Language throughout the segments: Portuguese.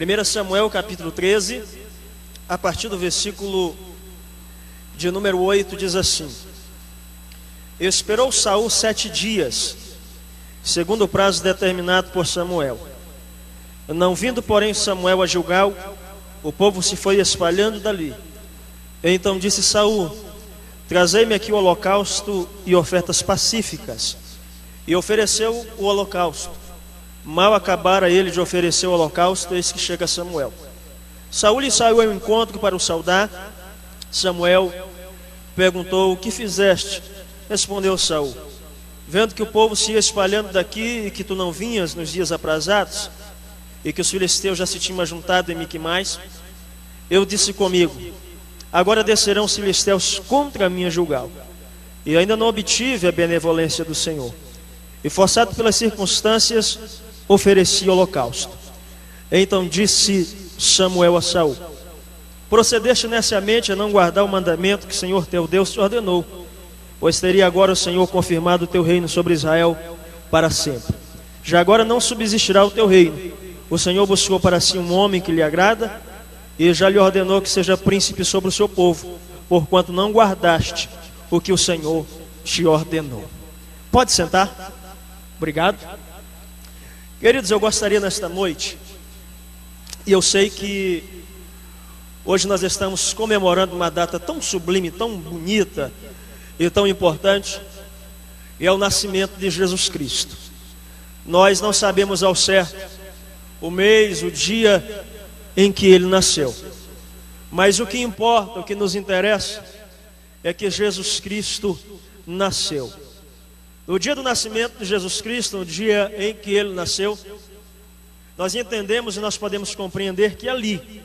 1 Samuel capítulo 13, a partir do versículo de número 8, diz assim: Esperou Saul 7 dias, segundo o prazo determinado por Samuel. Não vindo, porém, Samuel a Gilgal, o povo se foi espalhando dali. Então disse Saul: Trazei-me aqui o holocausto e ofertas pacíficas. E ofereceu o holocausto. Mal acabara ele de oferecer o holocausto, eis que chega Samuel. Saul lhe saiu ao encontro para o saudar. Samuel perguntou: O que fizeste? Respondeu Saul: Vendo que o povo se ia espalhando daqui e que tu não vinhas nos dias aprazados, e que os filisteus já se tinham juntado em Miquimais, eu disse comigo: Agora descerão os filisteus contra a minha Gilgal. E ainda não obtive a benevolência do Senhor. E forçado pelas circunstâncias, ofereci holocausto. Então disse Samuel a Saul: Procedeste neciamente a não guardar o mandamento que o Senhor teu Deus te ordenou, pois teria agora o Senhor confirmado o teu reino sobre Israel para sempre. Já agora não subsistirá o teu reino. O Senhor buscou para si um homem que lhe agrada, e já lhe ordenou que seja príncipe sobre o seu povo, porquanto não guardaste o que o Senhor te ordenou. Pode sentar. Obrigado. Queridos, eu gostaria nesta noite, e eu sei que hoje nós estamos comemorando uma data tão sublime, tão bonita e tão importante, e é o nascimento de Jesus Cristo. Nós não sabemos ao certo o mês, o dia em que Ele nasceu, mas o que importa, o que nos interessa, é que Jesus Cristo nasceu. No dia do nascimento de Jesus Cristo, no dia em que Ele nasceu, nós entendemos e nós podemos compreender que ali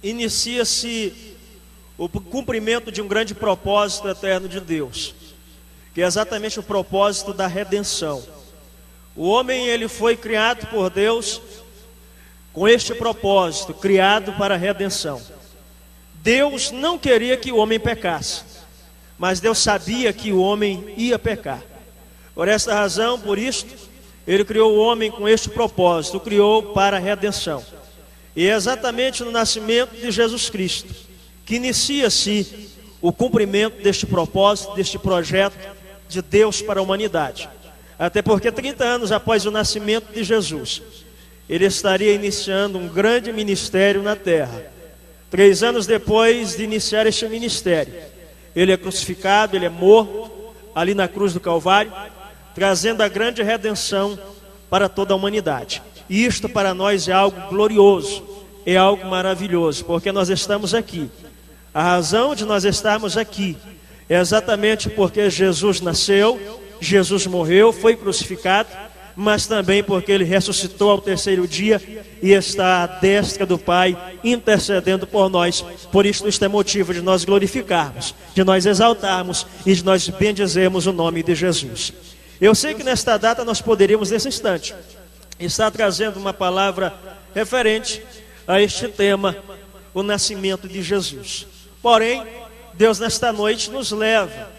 inicia-se o cumprimento de um grande propósito eterno de Deus, que é exatamente o propósito da redenção. O homem, ele foi criado por Deus com este propósito, criado para a redenção. Deus não queria que o homem pecasse, mas Deus sabia que o homem ia pecar. Por esta razão, por isto, Ele criou o homem com este propósito, o criou para a redenção. E é exatamente no nascimento de Jesus Cristo que inicia-se o cumprimento deste propósito, deste projeto de Deus para a humanidade. Até porque 30 anos após o nascimento de Jesus, Ele estaria iniciando um grande ministério na terra. 3 anos depois de iniciar este ministério, Ele é crucificado, Ele é morto ali na cruz do Calvário, trazendo a grande redenção para toda a humanidade. E isto para nós é algo glorioso, é algo maravilhoso, porque nós estamos aqui. A razão de nós estarmos aqui é exatamente porque Jesus nasceu, Jesus morreu, foi crucificado, mas também porque Ele ressuscitou ao 3º dia e está à destra do Pai, intercedendo por nós. Por isso isto é motivo de nós glorificarmos, de nós exaltarmos e de nós bendizermos o nome de Jesus. Eu sei que nesta data nós poderíamos, nesse instante, estar trazendo uma palavra referente a este tema, o nascimento de Jesus. Porém, Deus nesta noite nos leva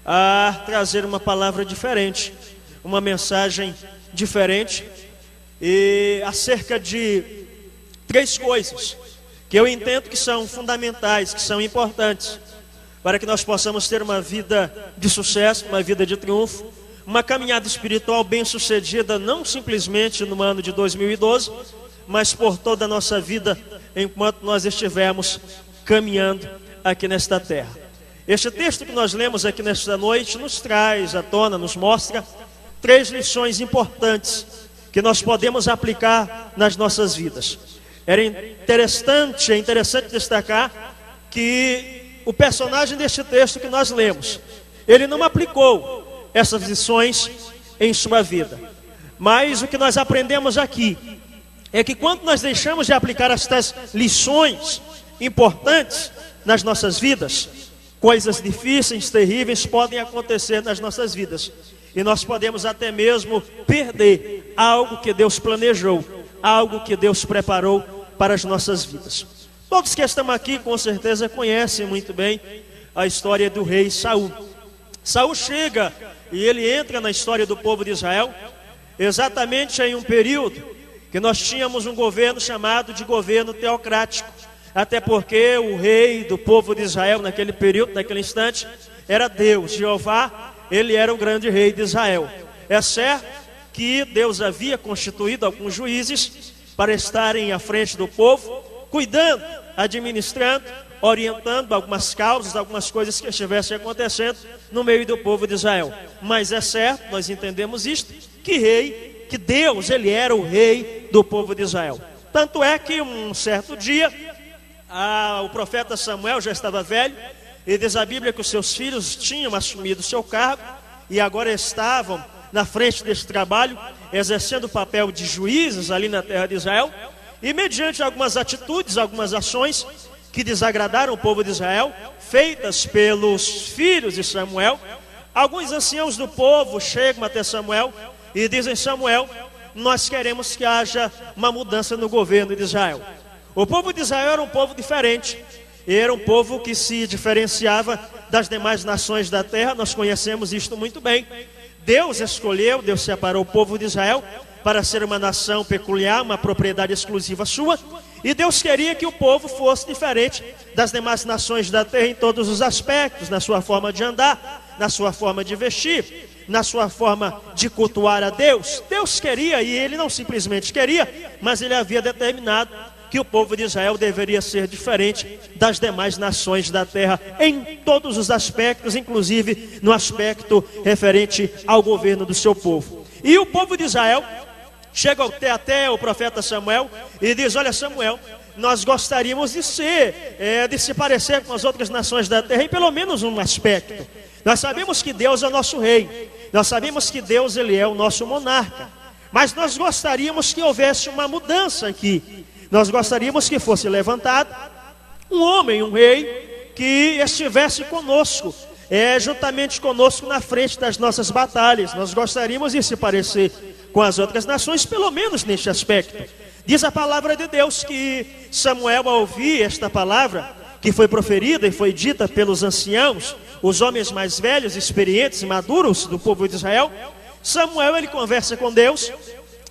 a trazer uma palavra diferente, uma mensagem diferente, e acerca de 3 coisas que eu entendo que são fundamentais, que são importantes, para que nós possamos ter uma vida de sucesso, uma vida de triunfo, uma caminhada espiritual bem sucedida, não simplesmente no ano de 2012, mas por toda a nossa vida, enquanto nós estivermos caminhando aqui nesta terra. Este texto que nós lemos aqui nesta noite nos traz à tona, nos mostra 3 lições importantes que nós podemos aplicar nas nossas vidas. É interessante destacar que o personagem deste texto que nós lemos, ele não aplicou essas lições em sua vida. Mas o que nós aprendemos aqui é que quando nós deixamos de aplicar estas lições importantes nas nossas vidas, coisas difíceis, terríveis podem acontecer nas nossas vidas. E nós podemos até mesmo perder algo que Deus planejou, algo que Deus preparou para as nossas vidas. Todos que estão aqui com certeza conhecem muito bem a história do rei Saul. Saul chega e ele entra na história do povo de Israel exatamente em um período que nós tínhamos um governo chamado de governo teocrático, até porque o rei do povo de Israel naquele período, naquele instante, era Deus, Jeová. Ele era o grande rei de Israel. É certo que Deus havia constituído alguns juízes para estarem à frente do povo, cuidando, administrando, orientando algumas causas, algumas coisas que estivessem acontecendo no meio do povo de Israel. Mas é certo, nós entendemos isto, que Deus, ele era o rei do povo de Israel. Tanto é que um certo dia, o profeta Samuel já estava velho, e diz a Bíblia que os seus filhos tinham assumido o seu cargo, e agora estavam na frente desse trabalho, exercendo o papel de juízes ali na terra de Israel, e mediante algumas atitudes, algumas ações que desagradaram o povo de Israel, feitas pelos filhos de Samuel, alguns anciãos do povo chegam até Samuel e dizem: Samuel, nós queremos que haja uma mudança no governo de Israel. O povo de Israel era um povo diferente, era um povo que se diferenciava das demais nações da terra. Nós conhecemos isto muito bem. Deus escolheu, Deus separou o povo de Israel para ser uma nação peculiar, uma propriedade exclusiva sua, e Deus queria que o povo fosse diferente das demais nações da terra em todos os aspectos, na sua forma de andar, na sua forma de vestir, na sua forma de cultuar a Deus. Deus queria, e ele não simplesmente queria, mas ele havia determinado que o povo de Israel deveria ser diferente das demais nações da terra em todos os aspectos, inclusive no aspecto referente ao governo do seu povo. E o povo de Israel chega até o profeta Samuel e diz: olha, Samuel, nós gostaríamos de se parecer com as outras nações da terra em pelo menos um aspecto. Nós sabemos que Deus é o nosso rei, nós sabemos que Deus, ele é o nosso monarca, mas nós gostaríamos que houvesse uma mudança aqui. Nós gostaríamos que fosse levantado um homem, um rei, que estivesse conosco, juntamente conosco na frente das nossas batalhas. Nós gostaríamos de se parecer com as outras nações, pelo menos neste aspecto. Diz a palavra de Deus que Samuel, ao ouvir esta palavra, que foi proferida e foi dita pelos anciãos, os homens mais velhos, experientes e maduros do povo de Israel, Samuel, ele conversa com Deus,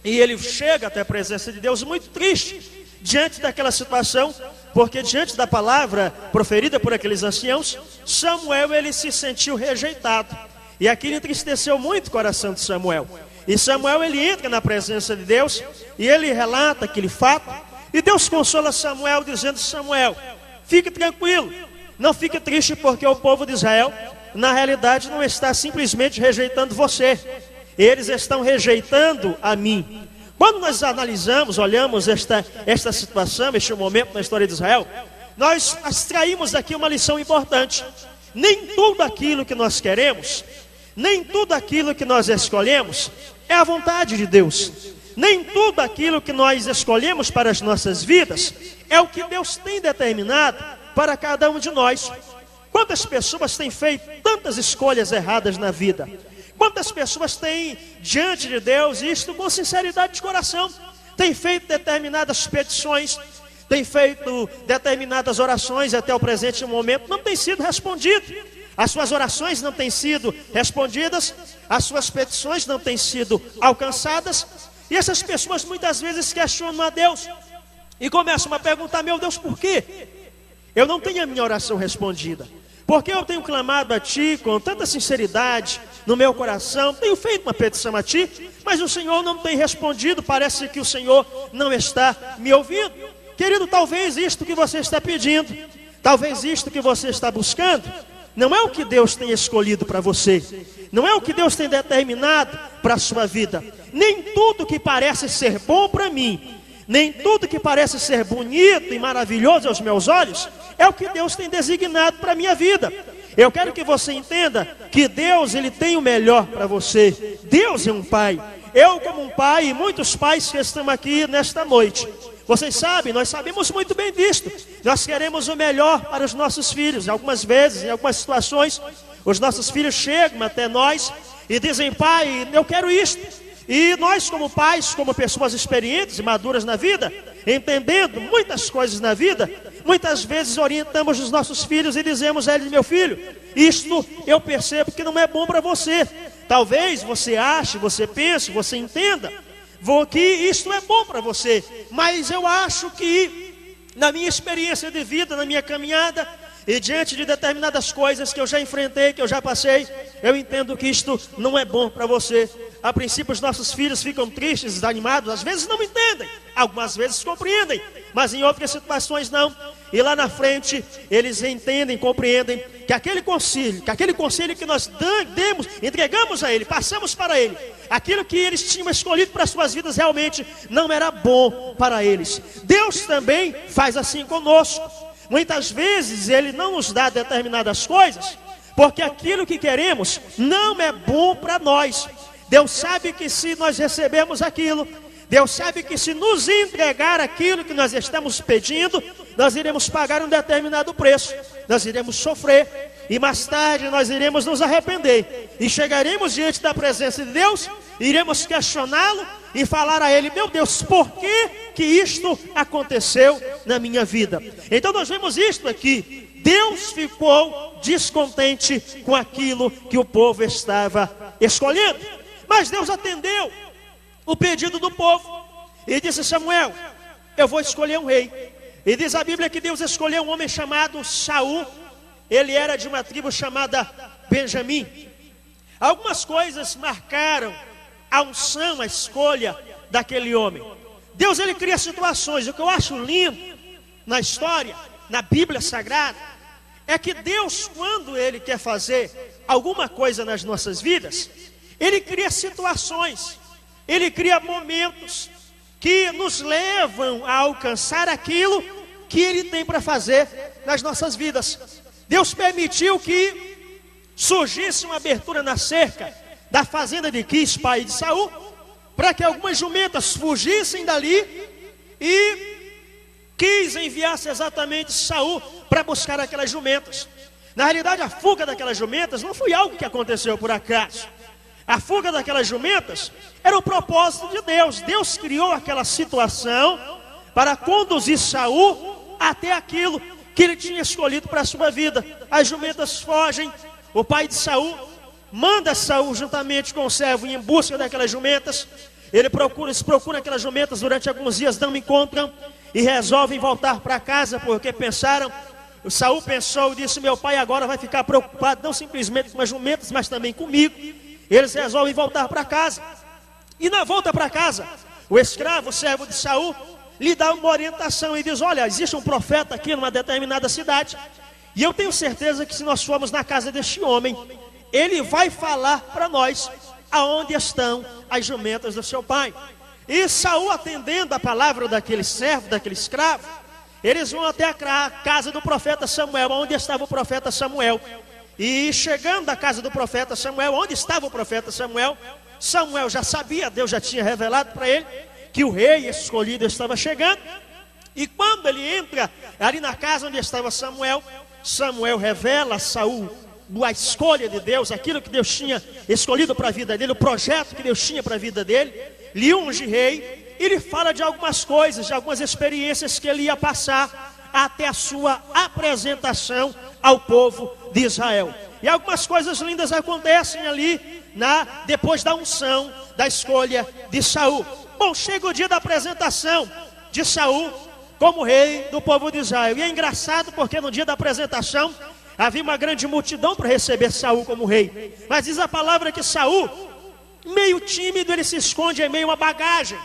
e ele chega até a presença de Deus muito triste, diante daquela situação, porque diante da palavra proferida por aqueles anciãos, Samuel, ele se sentiu rejeitado, e aquilo entristeceu muito o coração de Samuel. E Samuel, ele entra na presença de Deus, e ele relata aquele fato, e Deus consola Samuel dizendo: Samuel, fique tranquilo, não fique triste, porque o povo de Israel, na realidade, não está simplesmente rejeitando você, eles estão rejeitando a mim. Quando nós analisamos, olhamos esta situação, este momento na história de Israel, nós extraímos daqui uma lição importante. Nem tudo aquilo que nós queremos, nem tudo aquilo que nós escolhemos é a vontade de Deus. Nem tudo aquilo que nós escolhemos para as nossas vidas é o que Deus tem determinado para cada um de nós. Quantas pessoas têm feito tantas escolhas erradas na vida? Quantas pessoas têm diante de Deus isto com sinceridade de coração? Têm feito determinadas petições, têm feito determinadas orações, até o presente momento não tem sido respondido. As suas orações não têm sido respondidas, as suas petições não têm sido alcançadas, e essas pessoas muitas vezes questionam a Deus e começam a perguntar: meu Deus, por quê? Eu não tenho a minha oração respondida. Porque eu tenho clamado a Ti com tanta sinceridade no meu coração, tenho feito uma petição a Ti, mas o Senhor não tem respondido, parece que o Senhor não está me ouvindo. Querido, talvez isto que você está pedindo, talvez isto que você está buscando, não é o que Deus tem escolhido para você, não é o que Deus tem determinado para a sua vida. Nem tudo que parece ser bom para mim, nem tudo que parece ser bonito e maravilhoso aos meus olhos é o que Deus tem designado para a minha vida. Eu quero que você entenda que Deus, ele tem o melhor para você. Deus é um pai. Eu, como um pai, e muitos pais que estão aqui nesta noite, vocês sabem, nós sabemos muito bem disto. Nós queremos o melhor para os nossos filhos. Algumas vezes, em algumas situações, os nossos filhos chegam até nós e dizem: pai, eu quero isto. E nós, como pais, como pessoas experientes e maduras na vida, entendendo muitas coisas na vida, muitas vezes orientamos os nossos filhos e dizemos a eles: meu filho, isto eu percebo que não é bom para você. Talvez você ache, você pense, você entenda, que isto é bom para você, mas eu acho que na minha experiência de vida, na minha caminhada, e diante de determinadas coisas que eu já enfrentei, que eu já passei, eu entendo que isto não é bom para você. A princípio os nossos filhos ficam tristes, desanimados, às vezes não entendem, algumas vezes compreendem, mas em outras situações não. E lá na frente eles entendem, compreendem que aquele conselho que nós demos, entregamos a ele, passamos para ele, aquilo que eles tinham escolhido para as suas vidas realmente não era bom para eles. Deus também faz assim conosco. Muitas vezes Ele não nos dá determinadas coisas, porque aquilo que queremos não é bom para nós. Deus sabe que se nós recebemos aquilo, Deus sabe que se nos entregar aquilo que nós estamos pedindo, nós iremos pagar um determinado preço, nós iremos sofrer, e mais tarde nós iremos nos arrepender, e chegaremos diante da presença de Deus, iremos questioná-lo, e falar a Ele: meu Deus, por que isto aconteceu na minha vida? Então nós vemos isto aqui. Deus ficou descontente com aquilo que o povo estava escolhendo, mas Deus atendeu o pedido do povo e disse: Samuel, eu vou escolher um rei. E diz a Bíblia que Deus escolheu um homem chamado Saul. Ele era de uma tribo chamada Benjamim. Algumas coisas marcaram a unção, a escolha daquele homem. Deus, ele cria situações. O que eu acho lindo na história, na Bíblia Sagrada, é que Deus, quando Ele quer fazer alguma coisa nas nossas vidas, Ele cria situações, Ele cria momentos que nos levam a alcançar aquilo que Ele tem para fazer nas nossas vidas. Deus permitiu que surgisse uma abertura na cerca da fazenda de Quis, pai de Saul, para que algumas jumentas fugissem dali, e Quis enviasse exatamente Saul para buscar aquelas jumentas. Na realidade, a fuga daquelas jumentas não foi algo que aconteceu por acaso. A fuga daquelas jumentas era o propósito de Deus. Deus criou aquela situação para conduzir Saul até aquilo que ele tinha escolhido para a sua vida. As jumentas fogem, o pai de Saul manda Saul juntamente com o servo em busca daquelas jumentas. Eles procuram aquelas jumentas durante alguns dias, não encontram, e resolvem voltar para casa, porque pensaram, o Saul pensou e disse: meu pai agora vai ficar preocupado, não simplesmente com as jumentas, mas também comigo. Eles resolvem voltar para casa, e na volta para casa, o escravo, o servo de Saul, lhe dá uma orientação e diz: olha, existe um profeta aqui numa determinada cidade, e eu tenho certeza que se nós formos na casa deste homem, ele vai falar para nós aonde estão as jumentas do seu pai. E Saul, atendendo a palavra daquele servo, daquele escravo, eles vão até a casa do profeta Samuel, onde estava o profeta Samuel. E chegando à casa do profeta Samuel, onde estava o profeta Samuel, Samuel já sabia, Deus já tinha revelado para ele que o rei escolhido estava chegando. E quando ele entra ali na casa onde estava Samuel, Samuel revela a Saul a escolha de Deus, aquilo que Deus tinha escolhido para a vida dele, o projeto que Deus tinha para a vida dele, lhe unge rei, e lhe fala de algumas coisas, de algumas experiências que ele ia passar até a sua apresentação ao povo de Israel. E algumas coisas lindas acontecem ali, depois da unção, da escolha de Saul. Bom, chega o dia da apresentação de Saul como rei do povo de Israel. E é engraçado porque no dia da apresentação havia uma grande multidão para receber Saul como rei. Mas diz a palavra que Saul, meio tímido, ele se esconde em meio a uma bagagem.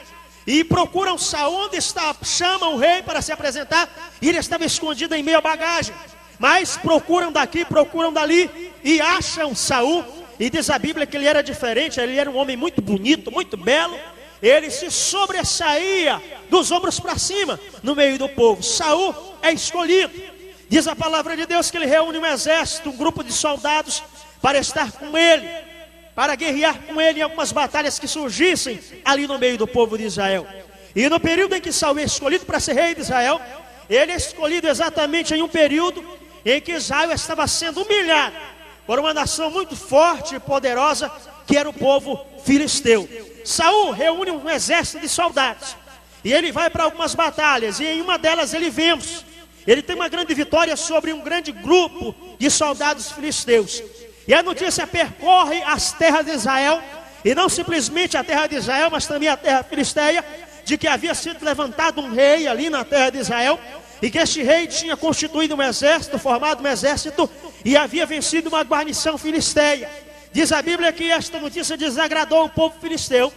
E procuram Saul onde está, chamam o rei para se apresentar, e ele estava escondido em meio a bagagem. Mas procuram daqui, procuram dali, e acham Saul. E diz a Bíblia que ele era diferente, ele era um homem muito bonito, muito belo. Ele se sobressaía dos ombros para cima no meio do povo. Saul é escolhido. Diz a palavra de Deus que ele reúne um exército, um grupo de soldados para estar com ele, para guerrear com ele em algumas batalhas que surgissem ali no meio do povo de Israel. E no período em que Saul é escolhido para ser rei de Israel, ele é escolhido exatamente em um período em que Israel estava sendo humilhado por uma nação muito forte e poderosa, que era o povo filisteu. Saul reúne um exército de soldados, e ele vai para algumas batalhas, e em uma delas ele vence. Ele tem uma grande vitória sobre um grande grupo de soldados filisteus. E a notícia percorre as terras de Israel, e não simplesmente a terra de Israel, mas também a terra filisteia, de que havia sido levantado um rei ali na terra de Israel, e que este rei tinha constituído um exército, formado um exército, e havia vencido uma guarnição filisteia. Diz a Bíblia que esta notícia desagradou o povo filisteu,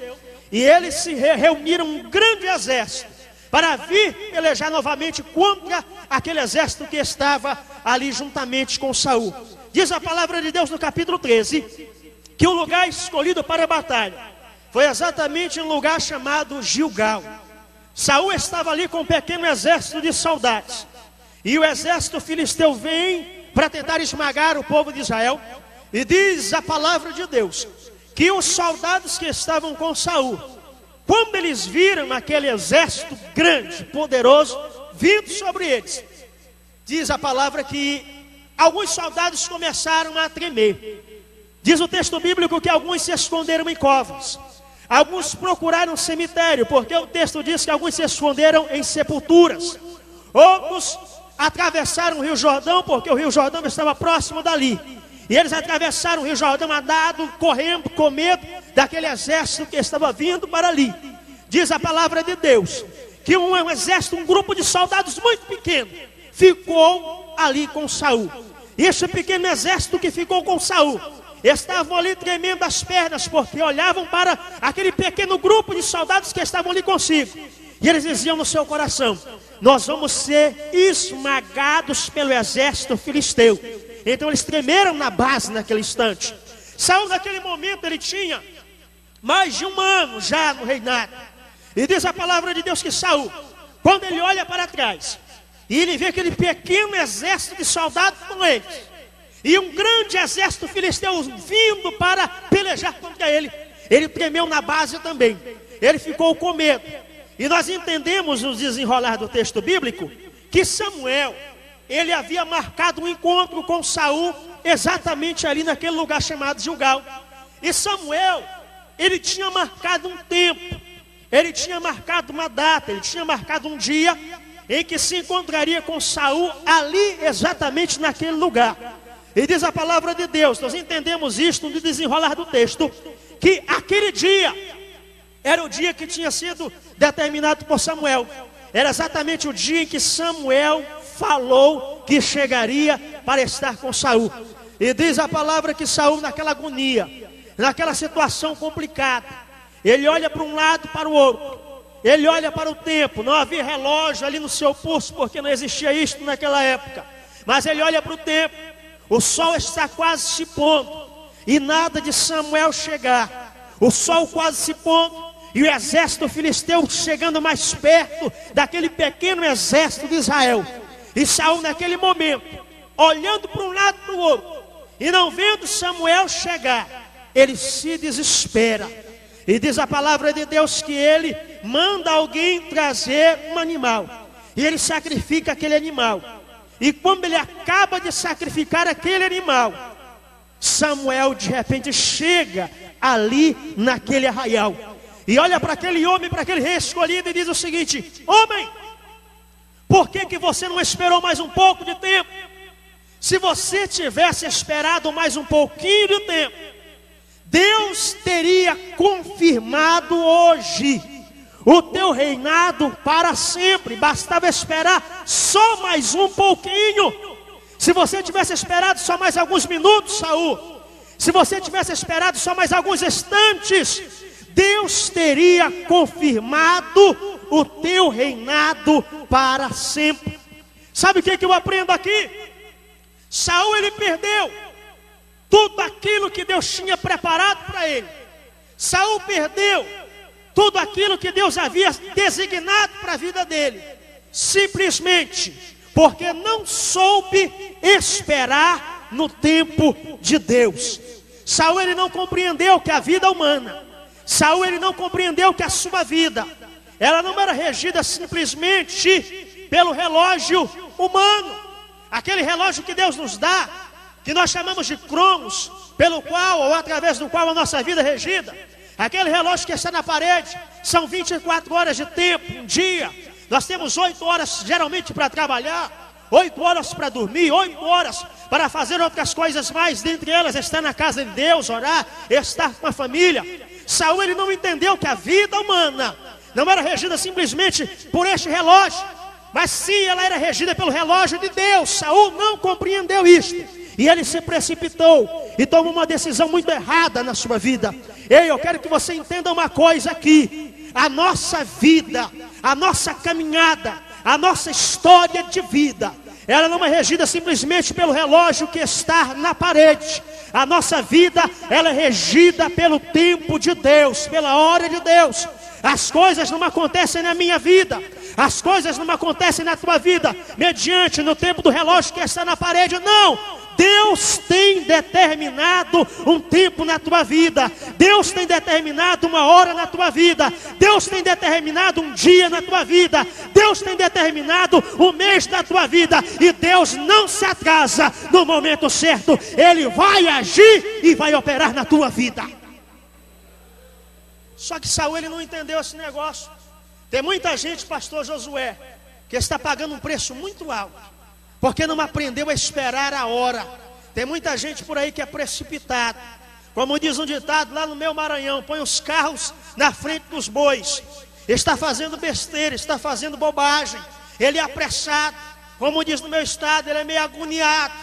e eles se reuniram um grande exército, para vir pelejar novamente contra aquele exército que estava ali juntamente com Saul. Diz a palavra de Deus no capítulo 13, que o lugar escolhido para a batalha foi exatamente um lugar chamado Gilgal. Saul estava ali com um pequeno exército de soldados, e o exército filisteu vem para tentar esmagar o povo de Israel. E diz a palavra de Deus que os soldados que estavam com Saul, quando eles viram aquele exército grande, poderoso, vindo sobre eles, diz a palavra que alguns soldados começaram a tremer. Diz o texto bíblico que alguns se esconderam em covas, alguns procuraram cemitério, porque o texto diz que alguns se esconderam em sepulturas. Outros atravessaram o Rio Jordão, porque o Rio Jordão estava próximo dali. E eles atravessaram o Rio Jordão andado, correndo, com medo daquele exército que estava vindo para ali. Diz a palavra de Deus que um exército, um grupo de soldados muito pequeno, ficou ali com Saul. E esse pequeno exército que ficou com Saul, estavam ali tremendo as pernas, porque olhavam para aquele pequeno grupo de soldados que estavam ali consigo. E eles diziam no seu coração: nós vamos ser esmagados pelo exército filisteu. Então eles tremeram na base naquele instante. Saul naquele momento ele tinha mais de 1 ano já no reinado. E diz a palavra de Deus que Saul, quando ele olha para trás, e ele vê aquele pequeno exército de soldados com eles, e um grande exército filisteu vindo para pelejar contra ele, ele tremeu na base também. Ele ficou com medo. E nós entendemos no desenrolar do texto bíblico que Samuel, ele havia marcado um encontro com Saul exatamente ali naquele lugar chamado Gilgal. E Samuel, ele tinha marcado um tempo, ele tinha marcado uma data, ele tinha marcado um dia em que se encontraria com Saul ali exatamente naquele lugar. E diz a palavra de Deus, nós entendemos isto no desenrolar do texto, que aquele dia era o dia que tinha sido determinado por Samuel. Era exatamente o dia em que Samuel falou que chegaria para estar com Saul. E diz a palavra que Saul, naquela agonia, naquela situação complicada, ele olha para um lado, para o outro, ele olha para o tempo. Não havia relógio ali no seu pulso, porque não existia isto naquela época. Mas ele olha para o tempo, o sol está quase se pondo, e nada de Samuel chegar. O sol quase se pondo, e o exército filisteu chegando mais perto daquele pequeno exército de Israel. E Saul naquele momento, olhando para um lado e para o outro, e não vendo Samuel chegar, ele se desespera. E diz a palavra de Deus que ele manda alguém trazer um animal, e ele sacrifica aquele animal. E quando ele acaba de sacrificar aquele animal, Samuel de repente chega ali naquele arraial, e olha para aquele homem, para aquele rei escolhido, e diz o seguinte: homem, por que você não esperou mais um pouco de tempo? Se você tivesse esperado mais um pouquinho de tempo, Deus teria confirmado hoje o teu reinado para sempre. Bastava esperar só mais um pouquinho. Se você tivesse esperado só mais alguns minutos, Saul, se você tivesse esperado só mais alguns instantes, Deus teria confirmado o teu reinado para sempre. Sabe o que eu aprendo aqui? Saul, ele perdeu tudo aquilo que Deus tinha preparado para ele. Saul perdeu tudo aquilo que Deus havia designado para a vida dele, simplesmente porque não soube esperar no tempo de Deus. Saul, ele não compreendeu que a vida humana, Saul, ele não compreendeu que a sua vida, ela não era regida simplesmente pelo relógio humano, aquele relógio que Deus nos dá, que nós chamamos de cromos, pelo qual ou através do qual a nossa vida é regida. Aquele relógio que está na parede, são 24 horas de tempo, um dia. Nós temos 8 horas geralmente para trabalhar, 8 horas para dormir, 8 horas para fazer outras coisas mais, dentre elas estar na casa de Deus, orar, estar com a família. Saul, ele não entendeu que a vida humana não era regida simplesmente por este relógio, mas sim, ela era regida pelo relógio de Deus. Saul não compreendeu isto, e ele se precipitou e tomou uma decisão muito errada na sua vida. Ei, eu quero que você entenda uma coisa aqui: a nossa vida, a nossa caminhada, a nossa história de vida, ela não é regida simplesmente pelo relógio que está na parede. A nossa vida, ela é regida pelo tempo de Deus, pela hora de Deus. As coisas não acontecem na minha vida, as coisas não acontecem na tua vida mediante no tempo do relógio que está na parede, não. Deus tem determinado um tempo na tua vida. Deus tem determinado uma hora na tua vida. Deus tem determinado um dia na tua vida. Deus tem determinado o mês da tua vida. E Deus não se atrasa no momento certo. Ele vai agir e vai operar na tua vida. Só que Saul, ele não entendeu esse negócio. Tem muita gente, pastor Josué, que está pagando um preço muito alto, porque não aprendeu a esperar a hora. Tem muita gente por aí que é precipitada. Como diz um ditado lá no meu Maranhão: põe os carros na frente dos bois. Está fazendo besteira, está fazendo bobagem. Ele é apressado. Como diz no meu estado, ele é meio agoniado.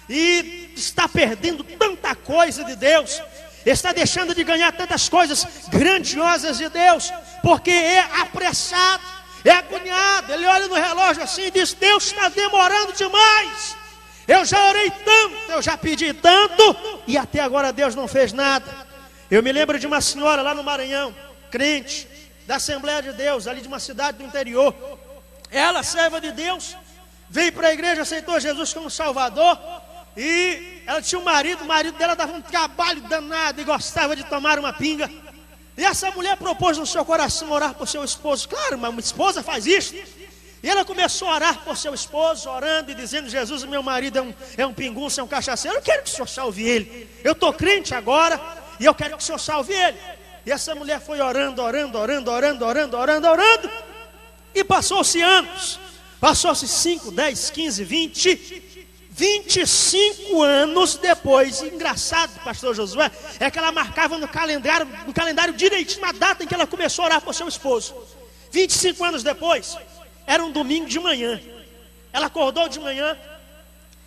E está perdendo tanta coisa de Deus. Está deixando de ganhar tantas coisas grandiosas de Deus, porque é apressado, é agoniado. Ele olha no relógio assim e diz: Deus está demorando demais. Eu já orei tanto, eu já pedi tanto, e até agora Deus não fez nada. Eu me lembro de uma senhora lá no Maranhão, crente, da Assembleia de Deus, ali de uma cidade do interior. Ela, serva de Deus, veio para a igreja, aceitou Jesus como Salvador. E ela tinha um marido, o marido dela dava um trabalho danado e gostava de tomar uma pinga. E essa mulher propôs no seu coração orar por seu esposo. Claro, mas uma esposa faz isso. E ela começou a orar por seu esposo, orando e dizendo: Jesus, meu marido é um pingunço, é um cachaceiro. Eu quero que o Senhor salve ele. Eu estou crente agora e eu quero que o Senhor salve ele. E essa mulher foi orando. E passou-se anos. Passou-se 5, 10, 15, 20... 25 anos depois. Engraçado, pastor Josué, é que ela marcava no calendário direitinho a data em que ela começou a orar por seu esposo. 25 anos depois, era um domingo de manhã. Ela acordou de manhã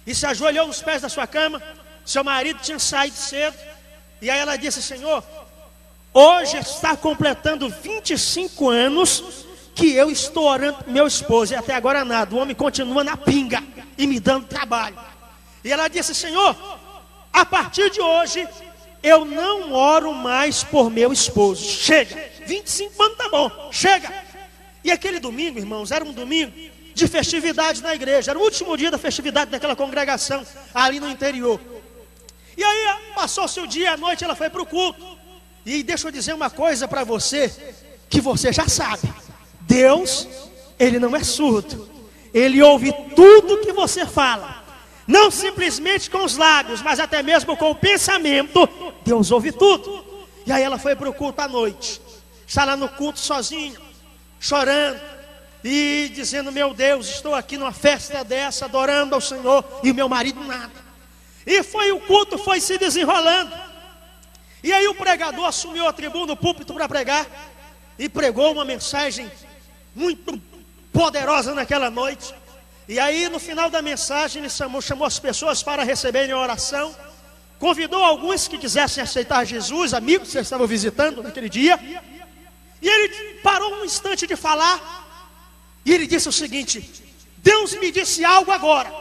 e se ajoelhou nos pés da sua cama. Seu marido tinha saído cedo. E aí ela disse: Senhor, hoje está completando 25 anos que eu estou orando por meu esposo, e até agora nada. O homem continua na pinga e me dando trabalho. E ela disse: Senhor, a partir de hoje eu não oro mais por meu esposo. Chega, 25 anos tá bom, chega. E aquele domingo, irmãos, era um domingo de festividade na igreja. Era o último dia da festividade daquela congregação ali no interior. E aí passou-se o dia, a noite, ela foi para o culto. E deixa eu dizer uma coisa para você, que você já sabe: Deus, Ele não é surdo. Ele ouve tudo que você fala. Não simplesmente com os lábios, mas até mesmo com o pensamento. Deus ouve tudo. E aí ela foi para o culto à noite. Está lá no culto sozinha, chorando e dizendo: meu Deus, estou aqui numa festa dessa, adorando ao Senhor, e o meu marido nada. E o culto foi se desenrolando. E aí o pregador assumiu a tribuna, o púlpito, para pregar. E pregou uma mensagem muito poderosa naquela noite. E aí no final da mensagem ele chamou as pessoas para receberem a oração. Convidou alguns que quisessem aceitar Jesus, amigos que estavam visitando naquele dia. E ele parou um instante de falar. E ele disse o seguinte: Deus me disse algo agora.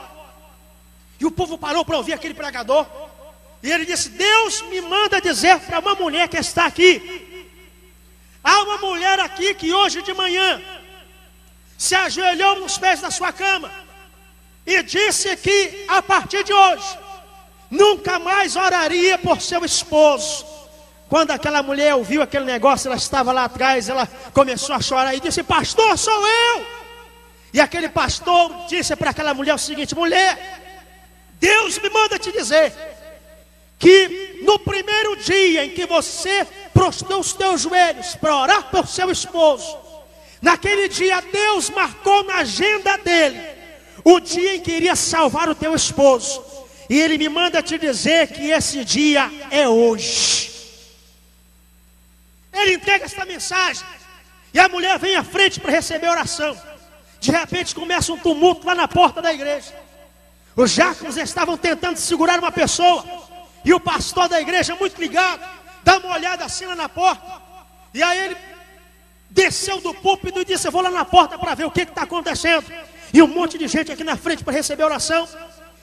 E o povo parou para ouvir aquele pregador. E ele disse: Deus me manda dizer para uma mulher que está aqui. Há uma mulher aqui que hoje de manhã se ajoelhou nos pés da sua cama e disse que a partir de hoje nunca mais oraria por seu esposo. Quando aquela mulher ouviu aquele negócio, ela estava lá atrás, ela começou a chorar e disse: pastor, sou eu. E aquele pastor disse para aquela mulher o seguinte: mulher, Deus me manda te dizer que no primeiro dia em que você prostrou os teus joelhos para orar por seu esposo, naquele dia Deus marcou na agenda dele o dia em que iria salvar o teu esposo. E ele me manda te dizer que esse dia é hoje. Ele entrega esta mensagem. E a mulher vem à frente para receber a oração. De repente começa um tumulto lá na porta da igreja. Os diáconos estavam tentando segurar uma pessoa. E o pastor da igreja, muito ligado, dá uma olhada assim lá na porta. E aí ele desceu do púlpito e disse: eu vou lá na porta para ver o que está acontecendo. E um monte de gente aqui na frente para receber a oração.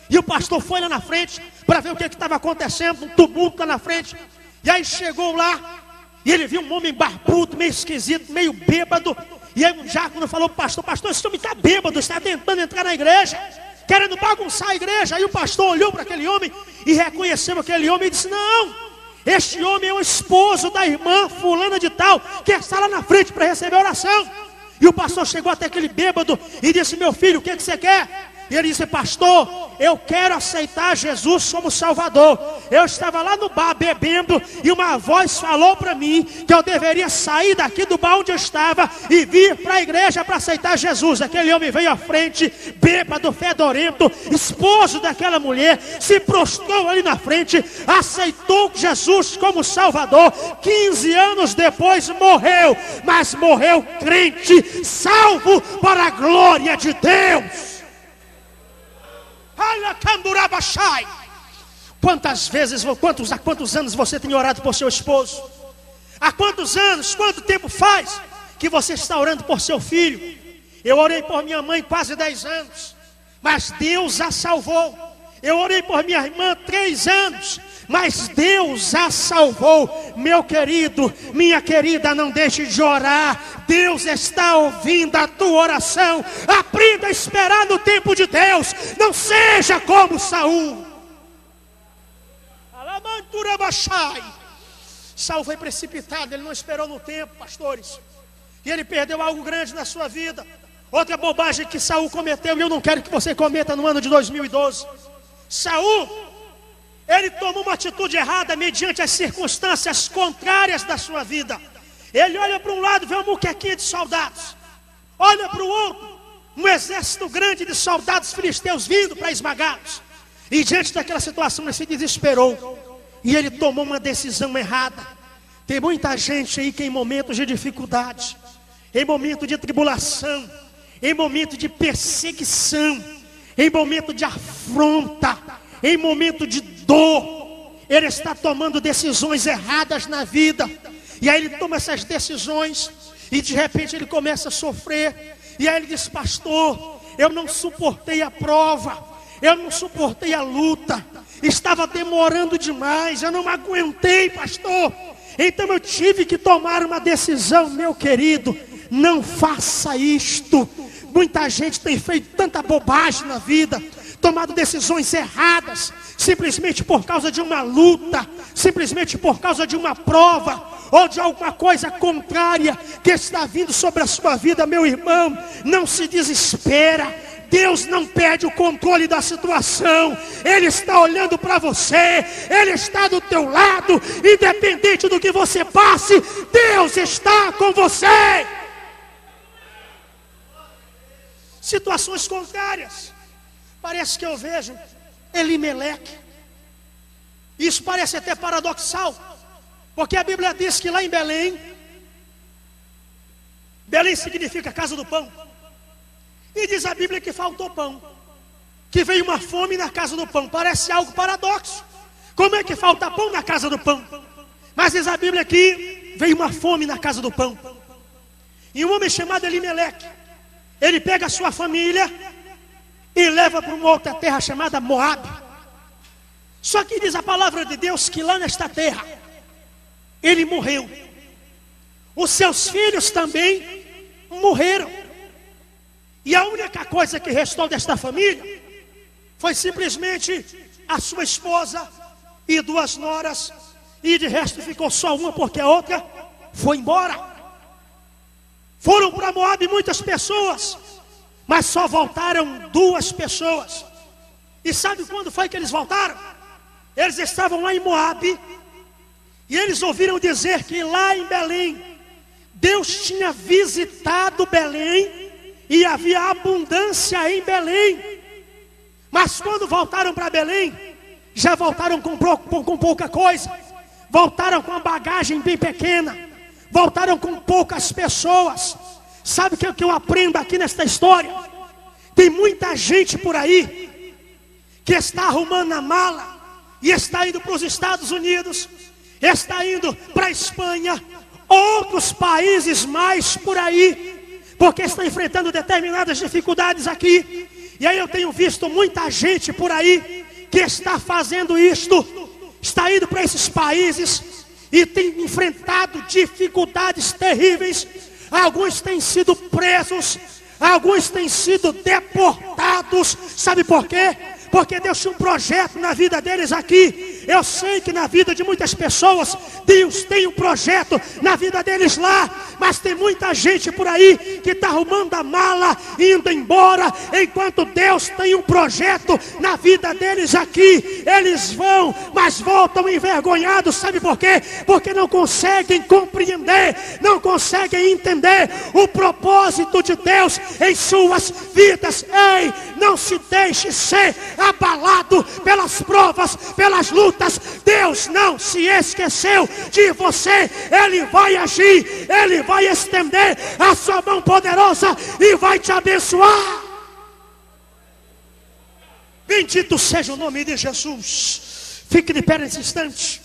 E o pastor foi lá na frente para ver o que estava acontecendo. Um tumulto lá na frente. E aí chegou lá e ele viu um homem barbudo, meio esquisito, meio bêbado. E aí um diácono falou para o pastor: pastor, esse homem está bêbado, está tentando entrar na igreja, querendo bagunçar a igreja. Aí o pastor olhou para aquele homem e reconheceu aquele homem e disse: não, este homem é o esposo da irmã fulana de tal, que está lá na frente para receber a oração. E o pastor chegou até aquele bêbado e disse: meu filho, o que você quer? E ele disse: pastor, eu quero aceitar Jesus como Salvador. Eu estava lá no bar bebendo e uma voz falou para mim que eu deveria sair daqui do bar onde eu estava e vir para a igreja para aceitar Jesus. Aquele homem veio à frente, bêbado, fedorento, esposo daquela mulher, se prostrou ali na frente, aceitou Jesus como Salvador. 15 anos depois morreu, mas morreu crente, salvo para a glória de Deus. Há quantos anos você tem orado por seu esposo? Há quantos anos, quanto tempo faz que você está orando por seu filho? Eu orei por minha mãe quase 10 anos, mas Deus a salvou. Eu orei por minha irmã 3 anos, mas Deus a salvou. Meu querido, minha querida, não deixe de orar. Deus está ouvindo a tua oração. Aprenda a esperar no tempo de Deus. Não seja como Saul. Saul foi precipitado, ele não esperou no tempo, pastores. E ele perdeu algo grande na sua vida. Outra bobagem que Saul cometeu, e eu não quero que você cometa no ano de 2012. Saul, ele tomou uma atitude errada mediante as circunstâncias contrárias da sua vida. Ele olha para um lado, vê uma muquequinha de soldados. Olha para o outro, um exército grande de soldados filisteus vindo para esmagá-los. E diante daquela situação ele se desesperou. E ele tomou uma decisão errada. Tem muita gente aí que em momentos de dificuldade, em momento de tribulação, em momento de perseguição, em momento de afronta, em momento de dor, ele está tomando decisões erradas na vida. E aí ele toma essas decisões e de repente ele começa a sofrer. E aí ele diz: pastor, eu não suportei a prova, eu não suportei a luta, estava demorando demais, eu não aguentei, pastor. Então eu tive que tomar uma decisão. Meu querido, não faça isto. Muita gente tem feito tanta bobagem na vida, tomado decisões erradas, simplesmente por causa de uma luta, simplesmente por causa de uma prova, ou de alguma coisa contrária que está vindo sobre a sua vida. Meu irmão, não se desespera. Deus não perde o controle da situação. Ele está olhando para você, Ele está do teu lado. Independente do que você passe, Deus está com você. Situações contrárias. Parece que eu vejo Elimeleque. Isso parece até paradoxal, porque a Bíblia diz que lá em Belém, Belém significa casa do pão, e diz a Bíblia que faltou pão, que veio uma fome na casa do pão. Parece algo paradoxo. Como é que falta pão na casa do pão? Mas diz a Bíblia que veio uma fome na casa do pão. E um homem chamado Elimeleque, ele pega a sua família e leva para uma outra terra chamada Moabe. Só que diz a palavra de Deus que lá nesta terra ele morreu. Os seus filhos também morreram. E a única coisa que restou desta família foi simplesmente a sua esposa e 2 noras. E de resto ficou só uma, porque a outra foi embora. Foram para Moabe muitas pessoas, mas só voltaram 2 pessoas. E sabe quando foi que eles voltaram? Eles estavam lá em Moabe e eles ouviram dizer que lá em Belém Deus tinha visitado Belém e havia abundância em Belém. Mas quando voltaram para Belém, já voltaram com pouca coisa. Voltaram com uma bagagem bem pequena, voltaram com poucas pessoas. Sabe o que eu aprendo aqui nesta história? Tem muita gente por aí que está arrumando a mala e está indo para os Estados Unidos, está indo para a Espanha, outros países mais por aí, porque estão enfrentando determinadas dificuldades aqui. E aí eu tenho visto muita gente por aí que está fazendo isto, está indo para esses países e tem enfrentado dificuldades terríveis. Alguns têm sido presos, alguns têm sido deportados. Sabe por quê? Porque Deus tinha um projeto na vida deles aqui. Eu sei que na vida de muitas pessoas Deus tem um projeto na vida deles lá. Mas tem muita gente por aí que está arrumando a mala, indo embora, enquanto Deus tem um projeto na vida deles aqui. Eles vão, mas voltam envergonhados. Sabe por quê? Porque não conseguem compreender, não conseguem entender o propósito de Deus em suas vidas. Ei, não se deixe ser abalado pelas provas, pelas lutas. Deus não se esqueceu de você. Ele vai agir, Ele vai estender a sua mão poderosa e vai te abençoar. Bendito seja o nome de Jesus. Fique de pé nesse instante.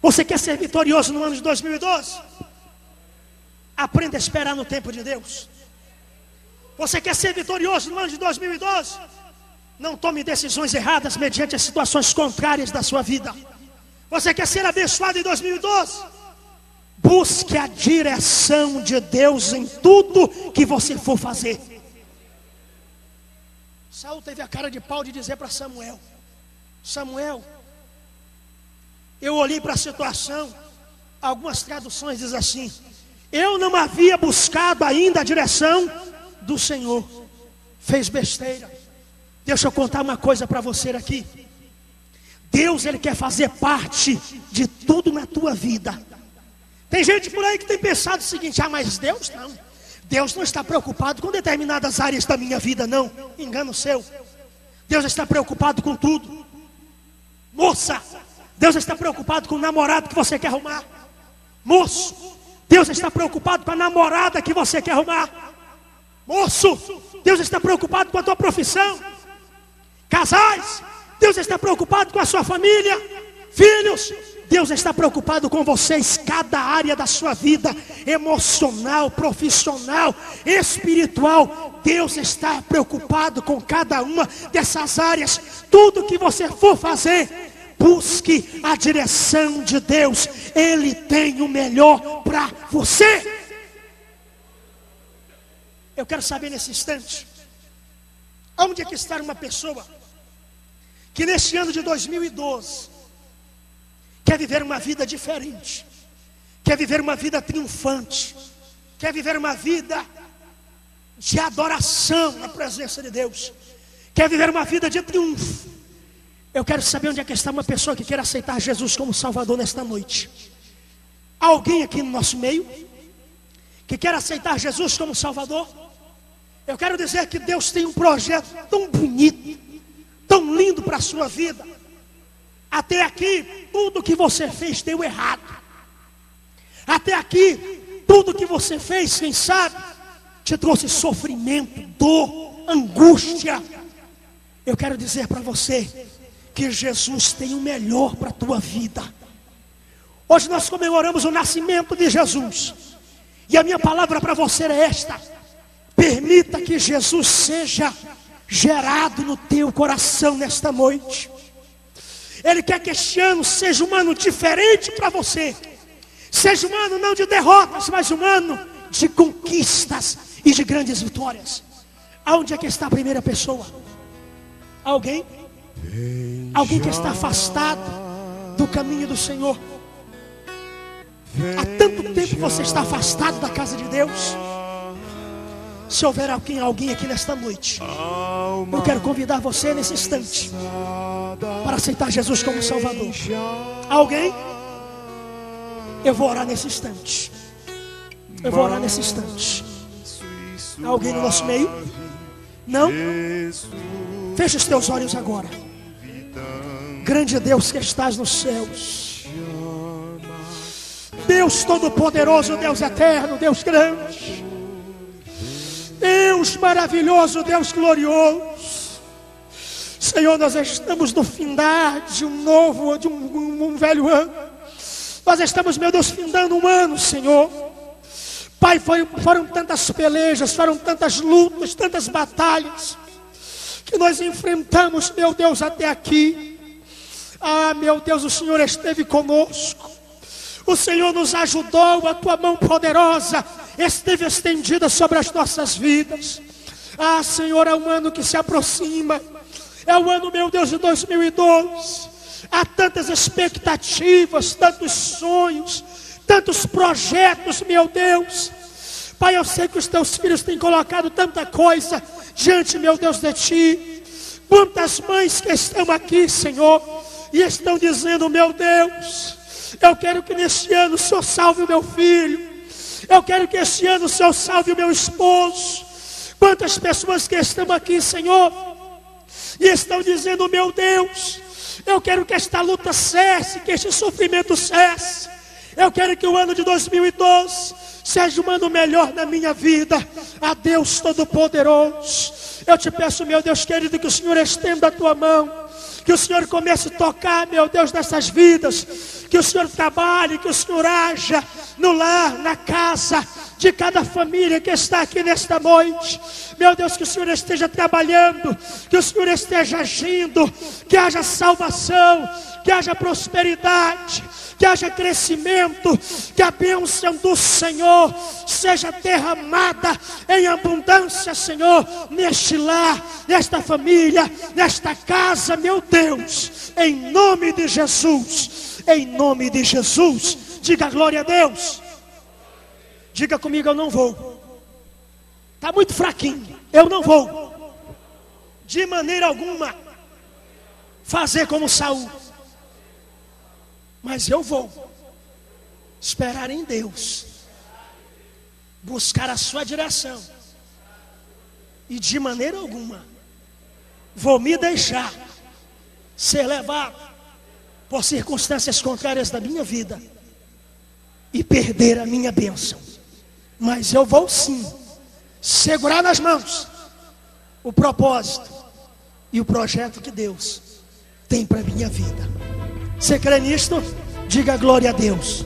Você quer ser vitorioso no ano de 2012? Aprenda a esperar no tempo de Deus. Você quer ser vitorioso no ano de 2012? Não tome decisões erradas mediante as situações contrárias da sua vida. Você quer ser abençoado em 2012? Busque a direção de Deus em tudo que você for fazer. Saul teve a cara de pau de dizer para Samuel: Samuel, eu olhei para a situação. Algumas traduções dizem assim: eu não havia buscado ainda a direção do Senhor. Fez besteira. Deixa eu contar uma coisa para você aqui. Deus, Ele quer fazer parte de tudo na tua vida. Tem gente por aí que tem pensado o seguinte: mas Deus não. Deus não está preocupado com determinadas áreas da minha vida, não. Engano seu. Deus está preocupado com tudo. Moça, Deus está preocupado com o namorado que você quer arrumar. Moço, Deus está preocupado com a namorada que você quer arrumar. Moço, Deus está preocupado com a tua profissão. Casais, Deus está preocupado com a sua família. Filhos, Deus está preocupado com vocês. Cada área da sua vida, emocional, profissional, espiritual, Deus está preocupado com cada uma dessas áreas. Tudo que você for fazer, busque a direção de Deus. Ele tem o melhor para você. Eu quero saber nesse instante, onde é que está uma pessoa que neste ano de 2012 quer viver uma vida diferente, quer viver uma vida triunfante, quer viver uma vida de adoração na presença de Deus, quer viver uma vida de triunfo. Eu quero saber onde é que está uma pessoa que quer aceitar Jesus como Salvador nesta noite. Alguém aqui no nosso meio que quer aceitar Jesus como Salvador? Eu quero dizer que Deus tem um projeto tão bonito, tão lindo para a sua vida. Até aqui, tudo que você fez deu errado. Até aqui, tudo que você fez, quem sabe, te trouxe sofrimento, dor, angústia. Eu quero dizer para você que Jesus tem o melhor para a tua vida. Hoje nós comemoramos o nascimento de Jesus. E a minha palavra para você é esta: permita que Jesus seja gerado no teu coração nesta noite. Ele quer que este ano seja um ano diferente para você. Seja um ano não de derrotas, mas um ano de conquistas e de grandes vitórias. Aonde é que está a primeira pessoa? Alguém? Alguém que está afastado do caminho do Senhor. Há tanto tempo você está afastado da casa de Deus. Se houver alguém aqui nesta noite, eu quero convidar você nesse instante para aceitar Jesus como Salvador. Alguém? Eu vou orar nesse instante. Eu vou orar nesse instante. Alguém no nosso meio? Não? Feche os teus olhos agora. Grande Deus que estás nos céus, Deus Todo-Poderoso, Deus Eterno, Deus Grande, Deus maravilhoso, Deus glorioso. Senhor, nós estamos no findar de um velho ano. Nós estamos, meu Deus, findando um ano, Senhor. Pai, foram tantas pelejas, foram tantas lutas, tantas batalhas que nós enfrentamos, meu Deus, até aqui. Ah, meu Deus, o Senhor esteve conosco. O Senhor nos ajudou, a tua mão poderosa esteve estendida sobre as nossas vidas. Ah, Senhor, é um ano que se aproxima. É o ano, meu Deus, de 2012. Há tantas expectativas, tantos sonhos, tantos projetos, meu Deus. Pai, eu sei que os teus filhos têm colocado tanta coisa diante, meu Deus, de ti. Quantas mães que estão aqui, Senhor, e estão dizendo, meu Deus, eu quero que neste ano o Senhor salve o meu filho. Eu quero que este ano o Senhor salve o meu esposo. Quantas pessoas que estão aqui, Senhor, e estão dizendo, meu Deus, eu quero que esta luta cesse, que este sofrimento cesse. Eu quero que o ano de 2012 seja um ano melhor na minha vida. A Deus Todo-Poderoso, eu te peço, meu Deus querido, que o Senhor estenda a tua mão, que o Senhor comece a tocar, meu Deus, nessas vidas, que o Senhor trabalhe, que o Senhor haja no lar, na casa de cada família que está aqui nesta noite. Meu Deus, que o Senhor esteja trabalhando, que o Senhor esteja agindo, que haja salvação, que haja prosperidade, que haja crescimento, que a bênção do Senhor seja derramada em abundância, Senhor, neste lar, nesta família, nesta casa, meu Deus, em nome de Jesus, em nome de Jesus. Diga glória a Deus. Diga comigo, eu não vou. Está muito fraquinho. Eu não vou, de maneira alguma, fazer como Saul. Mas eu vou esperar em Deus, buscar a sua direção, e de maneira alguma vou me deixar ser levado por circunstâncias contrárias da minha vida e perder a minha bênção. Mas eu vou sim segurar nas mãos o propósito e o projeto que Deus tem para a minha vida. Você crê nisto? Diga glória a Deus.